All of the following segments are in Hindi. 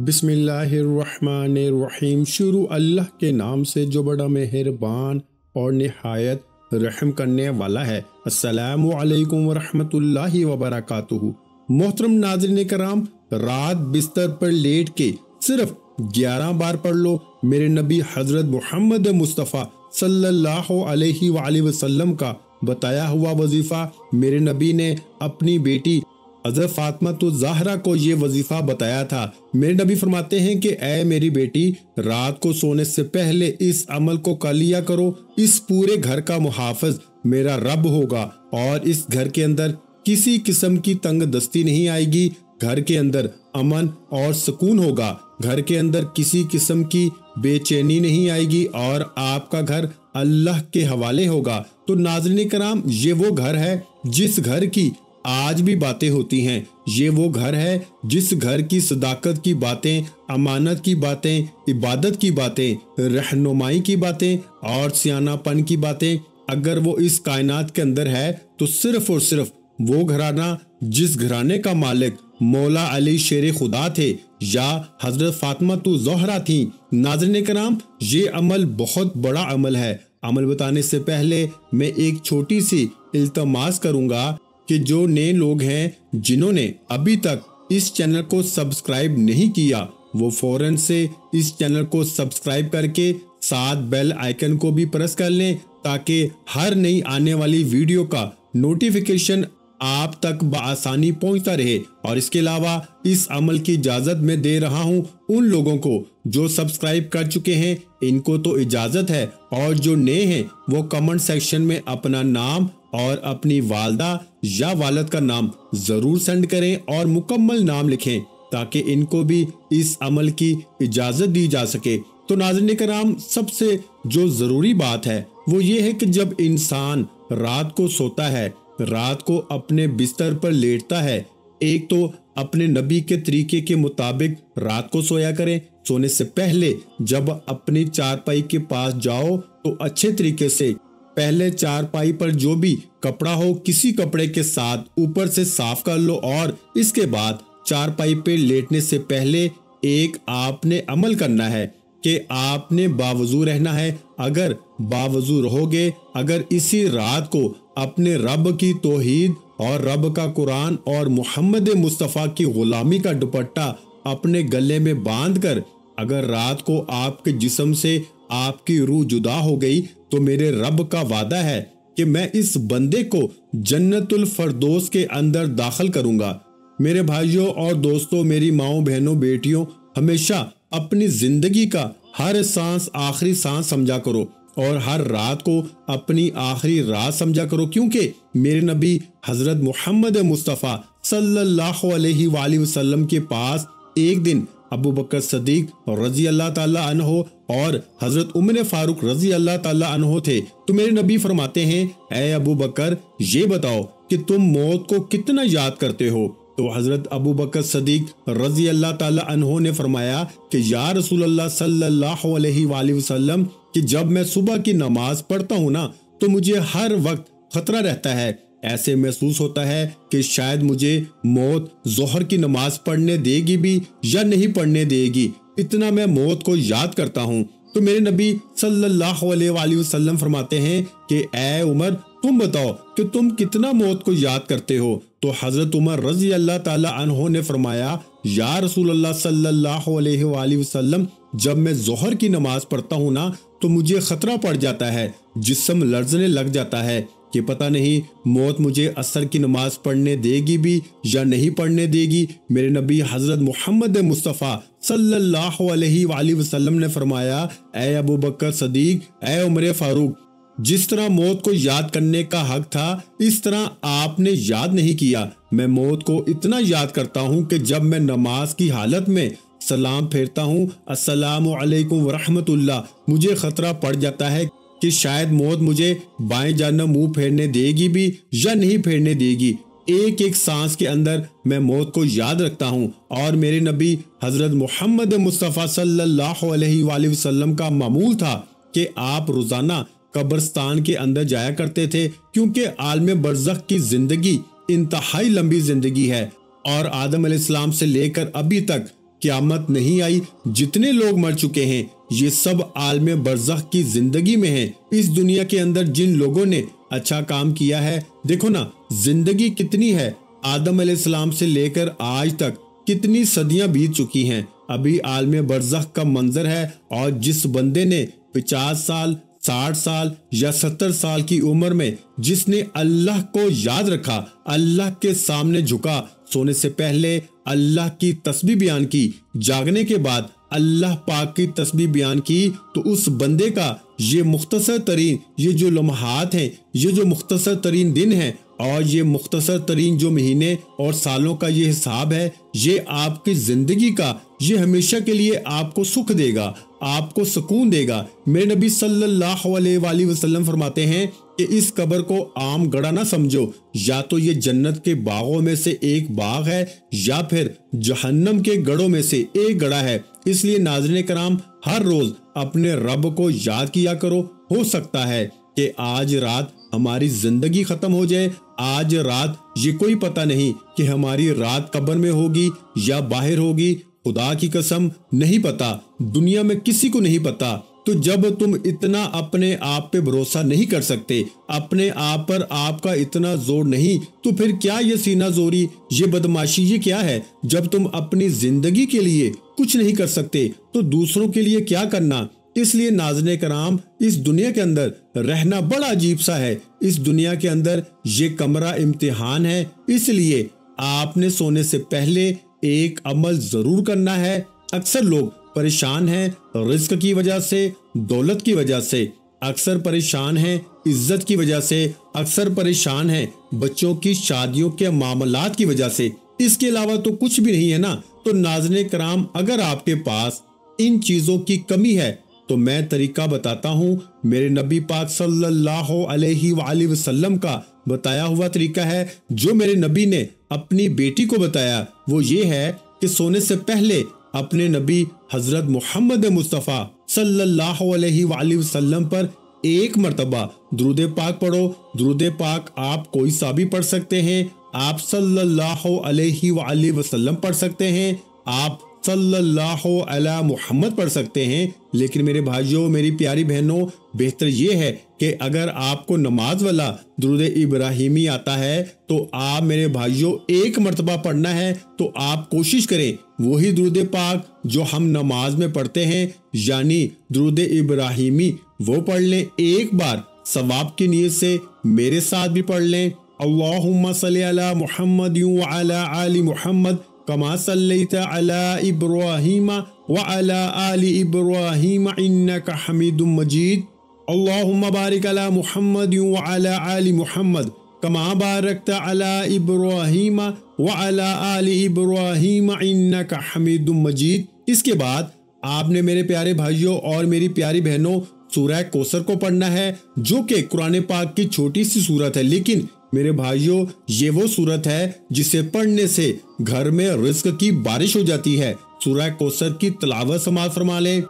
बिस्मिल्लाहिर्रहमानिर्रहीम। शुरू अल्लाह के नाम से जो बड़ा मेहरबान और निहायत रहम करने वाला है। अस्सलामु अलैकुम वरहमतुल्लाहि वबरकातुहू। मोहतरम नाज़रीन कराम, रात बिस्तर पर लेट के सिर्फ 11 बार पढ़ लो मेरे नबी हजरत मोहम्मद मुस्तफ़ा सल्लल्लाहु अलैहि वसल्लम का बताया हुआ वजीफा। मेरे नबी ने अपनी बेटी हज़रत फातिमा तो ज़हरा को ये वजीफा बताया था। मेरे नबी फरमाते हैं कि ऐ मेरी बेटी, रात को सोने से पहले इस अमल को कर लिया करो। इस पूरे घर का मुहाफ़िज मेरा रब होगा और इस घर के अंदर किसी किस्म की तंग दस्ती नहीं आएगी। घर के अंदर अमन और सुकून होगा। घर के अंदर किसी किस्म की बेचैनी नहीं आएगी और आपका घर अल्लाह के हवाले होगा। तो नाज़रीन कराम, ये वो घर है जिस घर की आज भी बातें होती हैं। ये वो घर है जिस घर की सदाकत की बातें, अमानत की बातें, इबादत की बातें, रहनुमाई की बातें और सियानापन की बातें अगर वो इस कायनात के अंदर है तो सिर्फ और सिर्फ वो घराना जिस घराने का मालिक मौला अली शेर खुदा थे या हजरत फातिमा तो ज़हरा थी। नाज़रीन कराम, ये अमल बहुत बड़ा अमल है। अमल बताने से पहले मैं एक छोटी सी इल्तमास करूंगा कि जो नए लोग हैं जिन्होंने अभी तक इस चैनल को सब्सक्राइब नहीं किया, वो फौरन से इस चैनल को सब्सक्राइब करके साथ बेल आइकन को भी प्रेस कर लें ताकि हर नई आने वाली वीडियो का नोटिफिकेशन आप तक बआसानी पहुंचता रहे। और इसके अलावा इस अमल की इजाजत मैं दे रहा हूं उन लोगों को जो सब्सक्राइब कर चुके हैं, इनको तो इजाजत है, और जो नए हैं वो कमेंट सेक्शन में अपना नाम और अपनी वालदा या वालद का नाम जरूर सेंड करें और मुकम्मल नाम लिखें ताकि इनको भी इस अमल की इजाजत दी जा सके। तो नाज़रीन कराम, सबसे जो जरूरी बात है वो ये है कि जब इंसान रात को सोता है, रात को अपने बिस्तर पर लेटता है, एक तो अपने नबी के तरीके के मुताबिक रात को सोया करें। सोने से पहले जब अपनी चारपाई के पास जाओ तो अच्छे तरीके से पहले चारपाई पर जो भी कपड़ा हो किसी कपड़े के साथ ऊपर से साफ कर लो और इसके बाद चारपाई पे लेटने से पहले एक आपने अमल करना है कि आपने बावजू रहना है। अगर बावजू रहोगे, अगर इसी रात को अपने रब की तौहीद और रब का कुरान और मोहम्मद मुस्तफ़ा की गुलामी का दुपट्टा अपने गले में बांध कर अगर रात को आपके जिस्म से आपकी रूह जुदा हो गई तो मेरे रब का वादा है कि मैं इस बंदे को जन्नतुल फरदौस के अंदर दाखिल करूंगा। मेरे भाइयों और दोस्तों, मेरी माओ बहनों बेटियों, हमेशा अपनी जिंदगी का हर सांस आखिरी सांस समझा करो और हर रात को अपनी आखिरी रात समझा करो, क्योंकि मेरे नबी हजरत मोहम्मद मुस्तफ़ा सल्लल्लाहु अलैहि वसल्लम के पास एक दिन अबू बकर सदीक रजी अल्लाह ताला अन्हो और हजरत उमर फारूक रजी अल्लाह ताला अन्हो थे। तो मेरे नबी फरमाते हैं, ऐ अबू बकर, ये बताओ कि तुम मौत को कितना याद करते हो? तो हजरत अबू बकर सदीक रजी अल्लाह ताला अन्हो ने फरमाया कि या रसूल अल्लाह सल्लल्लाहु अलैहि वसल्लम, कि जब मैं सुबह की नमाज पढ़ता हूँ ना तो मुझे हर वक्त खतरा रहता है। ऐसे महसूस होता है कि शायद मुझे मौत जोहर की नमाज पढ़ने देगी भी या नहीं पढ़ने देगी, इतना मैं मौत को याद करता हूँ। तो मेरे नबी सल्लल्लाहु अलैहि वसल्लम फरमाते हैं कि ऐ उमर, तुम बताओ कि तुम कितना मौत को याद करते हो? तो हजरत उमर रजी अल्लाह ताला अन्हो ने फरमाया, या रसूल अल्लाह सल्लल्लाहु अलैहि वसल्लम, जब मैं जोहर की नमाज पढ़ता हूँ ना तो मुझे खतरा पड़ जाता है, जिस्म लर्जने लग जाता है कि पता नहीं मौत मुझे असर की नमाज पढ़ने देगी भी या नहीं पढ़ने देगी। मेरे नबी हजरत मोहम्मद मुस्तफ़ा सल्लल्लाहु अलैहि वसल्लम ने फरमाया, ऐ अबू बकर सदीक, ऐ उमर फारूक, जिस तरह मौत को याद करने का हक था इस तरह आपने याद नहीं किया। मैं मौत को इतना याद करता हूँ कि जब मैं नमाज की हालत में सलाम फेरता हूँ, अस्सलामु अलैकुम वरहमतुल्लाह, मुझे खतरा पड़ जाता है कि शायद मौत मुझे बाएं जानब मुंह फेरने देगी भी या नहीं फेरने देगी। एक एक सांस के अंदर मैं मौत को याद रखता हूँ। और मेरे नबी हजरत मोहम्मद मुस्तफ़ा सल्लल्लाहु अलैहि वसल्लम का मामूल था कि आप रोजाना कब्रिस्तान के अंदर जाया करते थे, क्योंकि आलम बरज़ख की जिंदगी इंतहाई लंबी जिंदगी है और आदम अलैहिस्सलाम से लेकर अभी तक क़यामत नहीं आई, जितने लोग मर चुके हैं ये सब आलमे बरज़ख की जिंदगी में हैं। इस दुनिया के अंदर जिन लोगों ने अच्छा काम किया है, देखो ना जिंदगी कितनी है, आदम अलैहिस्सलाम से लेकर आज तक कितनी सदियां बीत चुकी हैं। अभी आलमे बरज़ख का मंजर है और जिस बंदे ने 50 साल 60 साल या 70 साल की उम्र में जिसने अल्लाह को याद रखा, अल्लाह के सामने झुका, सोने से पहले अल्लाह की तस्बीह बयान की, जागने के बाद अल्लाह पाक की तस्बीह बयान की, तो उस बंदे का ये मुख्तसर तरीन ये जो लम्हात हैं, ये जो मुख्तसर तरीन दिन हैं और ये मुख्तसर तरीन जो महीने और सालों का ये हिसाब है, ये आपकी जिंदगी का ये हमेशा के लिए आपको सुख देगा, आपको सुकून देगा। मेरे नबी सल्लल्लाहु अलैहि वसल्लम फरमाते हैं कि इस कब्र को आम गड़ा ना समझो, या तो ये जन्नत के बागों में से एक बाग है या फिर जहन्नम के गढ़ों में से एक गड़ा है। इसलिए नाज़रीन कराम, हर रोज अपने रब को याद किया करो। हो सकता है कि आज रात हमारी जिंदगी खत्म हो जाए, आज रात ये कोई पता नहीं कि हमारी रात कब्र में होगी या बाहर होगी, खुदा की कसम नहीं पता, दुनिया में किसी को नहीं पता। तो जब तुम इतना अपने आप पे भरोसा नहीं कर सकते, अपने आप पर आपका इतना जोर नहीं, तो फिर क्या ये सीना जोरी, ये बदमाशी, ये क्या है? जब तुम अपनी जिंदगी के लिए कुछ नहीं कर सकते तो दूसरों के लिए क्या करना। इसलिए नाज़रीन कराम, इस दुनिया के अंदर रहना बड़ा अजीब सा है। इस दुनिया के अंदर ये कमरा इम्तिहान है, इसलिए आपने सोने से पहले एक अमल जरूर करना है। अक्सर लोग परेशान हैं रिस्क की वजह से, दौलत की वजह से, अक्सर परेशान हैं इज्जत की वजह से, अक्सर परेशान हैं बच्चों की शादियों के मामलात की वजह से। इसके अलावा तो कुछ भी नहीं है ना। तो नाज़रीन कराम, अगर आपके पास इन चीजों की कमी है तो मैं तरीका बताता हूँ। मेरे नबी पाक सल्लल्लाहु अलैहि वसल्लम का बताया हुआ तरीका है, जो मेरे नबी ने अपनी बेटी को बताया। वो ये है कि सोने से पहले अपने नबी हजरत मोहम्मद मुस्तफ़ा सल्लल्लाहु अलैहि वसल्लम पर एक मर्तबा दुरूद पाक पढ़ो। दुरूद पाक आप कोई सा भी पढ़ सकते हैं, आप सल्लल्लाहु अलैहि वसल्लम पढ़ सकते हैं, आप सल्लल्लाहु अला मुहम्मद पढ़ सकते हैं। लेकिन मेरे भाइयों, मेरी प्यारी बहनों, बेहतर ये है कि अगर आपको नमाज वाला दुरूद इब्राहिमी आता है तो आप मेरे भाइयों एक मर्तबा पढ़ना है, तो आप कोशिश करें वही दुरूद पाक जो हम नमाज में पढ़ते हैं, यानी दुरूद इब्राहिमी, वो पढ़ लें। एक बार सवाब की नीयत से मेरे साथ भी पढ़ लें। अल्लाहुम्मा सल्ली अला मुहम्मद व अला आलि मुहम्मद कमा सल्लैता अला इब्राहीम व अला आलि इब्राहीम इन्नका हमीदुम मजीद। अल्लाहुम्मा बारिक अला मुहम्मद व अला आलि मुहम्मद कमा बारकता अला इब्राहीम व अला आलि इब्राहीम इन्नका हमीदुम मजीद। इसके बाद आपने मेरे प्यारे भाइयों और मेरी प्यारी बहनों सूरह कौसर को पढ़ना है, जो कि कुरान पाक की छोटी सी सूरत है, लेकिन मेरे भाइयों ये वो सूरत है जिसे पढ़ने से घर में रिस्क की बारिश हो जाती है। सूरह कौसर की तिलावत समाअत फरमा लें।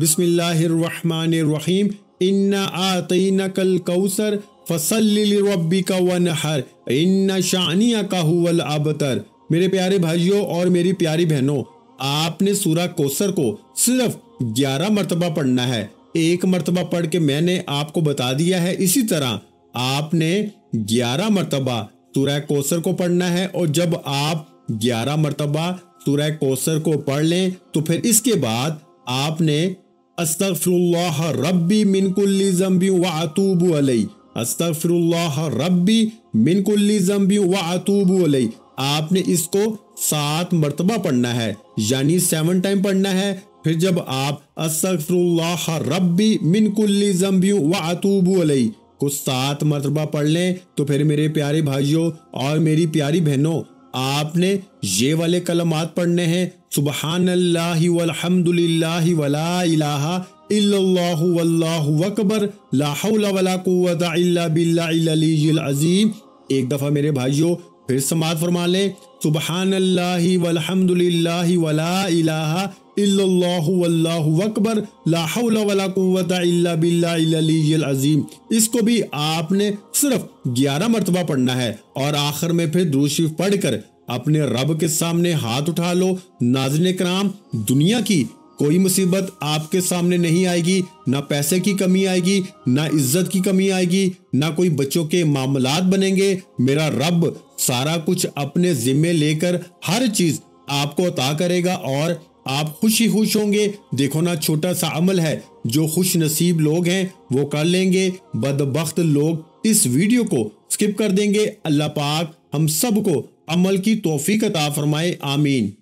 बिस्मिल्लाहिर्रहमानिर्रहीम, इन्ना आतैनाकल कौसर फसल्लि लिरब्बिका वनहर इन्ना शानियका हुवल अबतर। मेरे प्यारे भाइयों और मेरी प्यारी बहनों, आपने सूरह कौसर को सिर्फ 11 मरतबा पढ़ना है। एक मरतबा पढ़ के मैंने आपको बता दिया है। इसी तरह आपने 11 मरतबा सूरह कौसर को पढ़ना है, और जब आप 11 मरतबा सूरह कौसर को पढ़ लें तो फिर इसके बाद आपने अस्तगफिरुल्लाह रब्बी मिन कुल्ली ज़ंबी व अतूबु अलैहि, अस्तगफिरुल्लाह रब्बी मिन कुल्ली ज़ंबी व अतूबु अलैहि, आपने इसको 7 मरतबा पढ़ना है, यानी 7 टाइम पढ़ना है। फिर जब आप अस्तगफिरुल्लाह रब्बी मिन कुल्ली ज़ंबी व अतूबु अलैहि को 7 मरतबा पढ़ लें तो फिर मेरे प्यारे भाइयों और मेरी प्यारी बहनों, आपने ये वाले कलमात पढ़ने हैं, सुबहानल्लाहि वल्हम्दुलिल्लाहि वला इलाहा इल्लल्लाहु वल्लाहु अकबर ला हौला वला कुव्वता इल्ला बिल्लाहिल अलीय्यिल अज़ीम। एक दफा मेरे भाइयों फिर समाअत फरमा लें, सुबहानल्लाहि वल्हम्दुलिल्लाहि वला इलाहा इल्लल्लाहु वल्लाहु अकबर ला हौला वला कुव्वता इल्ला बिल्लाहिल अलीय्यिल अज़ीम। इसको भी आपने सिर्फ 11 मरतबा पढ़ना है, और आखिर में फिर दुरूद शरीफ पढ़कर अपने रब के सामने हाथ उठा लो। नाज़रीन कराम, दुनिया की कोई मुसीबत आपके सामने नहीं आएगी, ना पैसे की कमी आएगी, ना इज्जत की कमी आएगी, ना कोई बच्चों के मामलात बनेंगे। मेरा रब सारा कुछ अपने जिम्मे लेकर हर चीज आपको अता करेगा और आप खुशी खुश होंगे। देखो ना, छोटा सा अमल है जो खुश नसीब लोग हैं वो कर लेंगे, बदबख्त लोग इस वीडियो को स्किप कर देंगे। अल्लाह पाक हम सबको अमल की तौफीक अता फरमाए, आमीन।